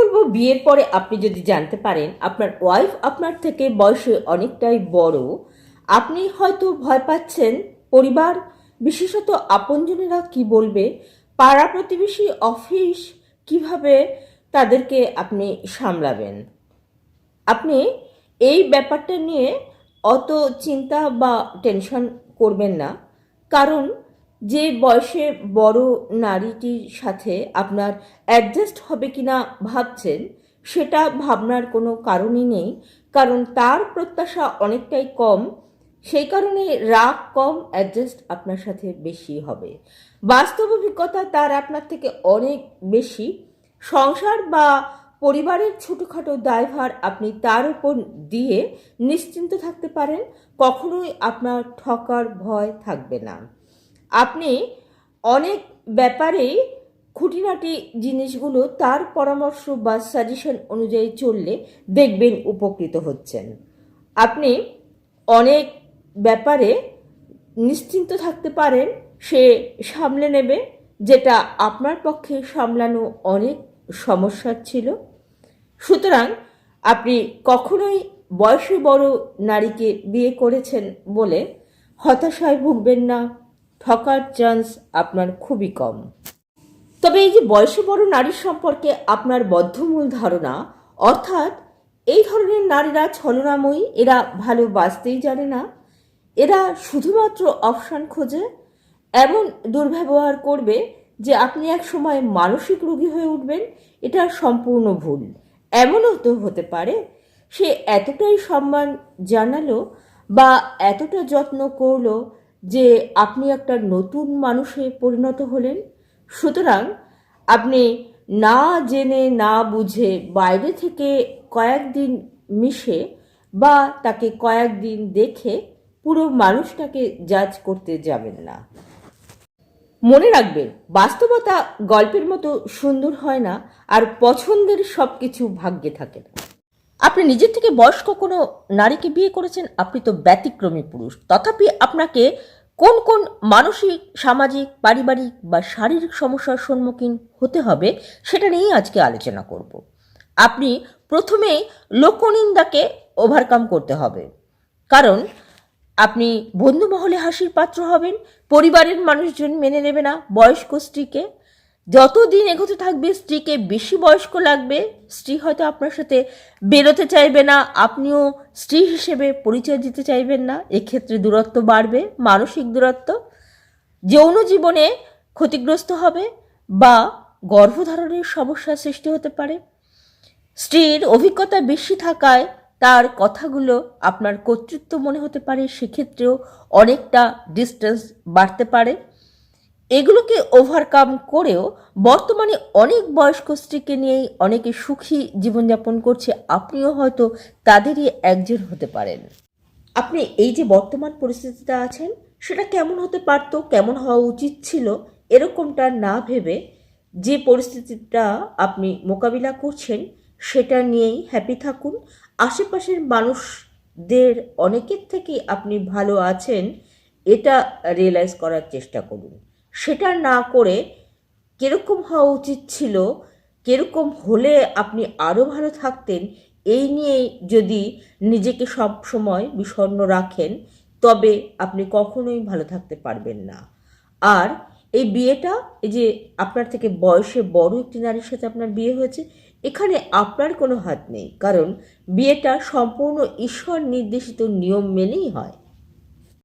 বলবো, বিয়ের পরে আপনি যদি জানতে পারেন আপনার ওয়াইফ আপনার থেকে বয়সে অনেকটাই বড়, আপনি হয়তো ভয় পাচ্ছেন পরিবার, বিশেষত আপনজনেরা কি বলবে, পাড়া প্রতিবেশী, অফিস, কিভাবে তাদেরকে আপনি সামলাবেন। আপনি এই ব্যাপারটা নিয়ে অত চিন্তা বা টেনশন করবেন না, কারণ যে বয়সে বড় নারীটির সাথে আপনার অ্যাডজাস্ট হবে কিনা ভাবছেন, সেটা ভাবনার কোনো কারণই নেই, কারণ তার প্রত্যাশা অনেকটাই কম, সেই কারণে রাগ কম, অ্যাডজাস্ট আপনার সাথে বেশি হবে। বাস্তব অভিজ্ঞতা তার আপনার থেকে অনেক বেশি। সংসার বা পরিবারের ছোটোখাটো দায়ভার আপনি তার উপর দিয়ে নিশ্চিন্ত থাকতে পারেন, কখনোই আপনার ঠকার ভয় থাকবে না। আপনি অনেক ব্যাপারেই খুঁটিনাটি জিনিসগুলো তার পরামর্শ বা সাজেশন অনুযায়ী চললে দেখবেন উপকৃত হচ্ছেন। আপনি অনেক ব্যাপারে নিশ্চিন্ত থাকতে পারেন, সে সামলে নেবে, যেটা আপনার পক্ষে সামলানো অনেক সমস্যার ছিল। সুতরাং আপনি কখনোই বয়সে বড় নারীকে বিয়ে করেছেন বলে হতাশায় ভুগবেন না, ঠকার চান্স আপনার খুবই কম। তবে এই যে বয়সে বড় নারীর সম্পর্কে আপনার বদ্ধমূল ধারণা, অর্থাৎ এই ধরনের নারীরা ছলনাময়ী, এরা ভালোবাসতেই জানে না, এরা শুধুমাত্র অপশান খোঁজে, এমন দুর্ব্যবহার করবে যে আপনি এক সময় মানসিক রোগী হয়ে উঠবেন, এটা সম্পূর্ণ ভুল। এমনও তো হতে পারে সে এতটাই সম্মান জানালো বা এতটা যত্ন করলো যে আপনি একটা নতুন মানুষে পরিণত হলেন। সুতরাং আপনি না জেনে না বুঝে বাইরে থেকে কয়েকদিন মিশে বা তাকে কয়েকদিন দেখে পুরো মানুষটাকে জাজ করতে যাবেন না। মনে রাখবেন, বাস্তবতা গল্পের মতো সুন্দর হয় না, আর পছন্দের সব কিছু ভাগ্যে থাকে না। আপনি নিজের থেকে বয়স্ক কোনো নারীকে বিয়ে করেছেন, আপনি তো ব্যতিক্রমী পুরুষ, তথাপি আপনাকে কোন কোন মানসিক, সামাজিক, পারিবারিক বা শারীরিক সমস্যার সম্মুখীন হতে হবে সেটা নিয়েই আজকে আলোচনা করব। আপনি প্রথমেই লোকনিন্দাকে ওভারকাম করতে হবে, কারণ আপনি বন্ধু মহলে হাসির পাত্র হবেন, পরিবারের মানুষজন মেনে নেবে না বয়স্ক স্ত্রীকে। যতদিন এগোতে থাকবে স্ত্রীকে বেশি বয়স্ক লাগবে, স্ত্রী হয়তো আপনার সাথে বেরোতে চাইবে না, আপনিও স্ত্রী হিসেবে পরিচয় দিতে চাইবেন না, এক্ষেত্রে দূরত্ব বাড়বে, মানসিক দূরত্ব, যৌন জীবনে ক্ষতিগ্রস্ত হবে বা গর্ভধারণের সমস্যার সৃষ্টি হতে পারে। স্ত্রীর অভিজ্ঞতা বেশি থাকায় তার কথাগুলো আপনার কর্তৃত্ব মনে হতে পারে, সেক্ষেত্রেও অনেকটা ডিস্টেন্স বাড়তে পারে। এগুলোকে ওভারকাম করেও বর্তমানে অনেক বয়স্ক স্ত্রীকে নিয়েই অনেকে সুখী জীবনযাপন করছে, আপনিও হয়তো তাদেরই একজন হতে পারেন। আপনি এই যে বর্তমান পরিস্থিতিটা আছেন সেটা কেমন হতে পারতো, কেমন হওয়া উচিত ছিল, এরকমটা না ভেবে যে পরিস্থিতিটা আপনি মোকাবিলা করছেন সেটা নিয়েই হ্যাপি থাকুন। আশেপাশের মানুষদের অনেকের থেকেই আপনি ভালো আছেন এটা রিয়েলাইজ করার চেষ্টা করুন। সেটা না করে কীরকম হওয়া উচিত ছিল, কীরকম হলে আপনি আরও ভালো থাকতেন, এই নিয়ে যদি নিজেকে সব সময় বিষণ্ণ রাখেন তবে আপনি কখনোই ভালো থাকতে পারবেন না। আর এই বিয়েটা, এই যে আপনার থেকে বয়সে বড় একটি নারীর সাথে আপনার বিয়ে হয়েছে, এখানে আপনার কোনো হাত নেই, কারণ বিয়েটা সম্পূর্ণ ঈশ্বর নির্দেশিত নিয়ম মেনেই হয়।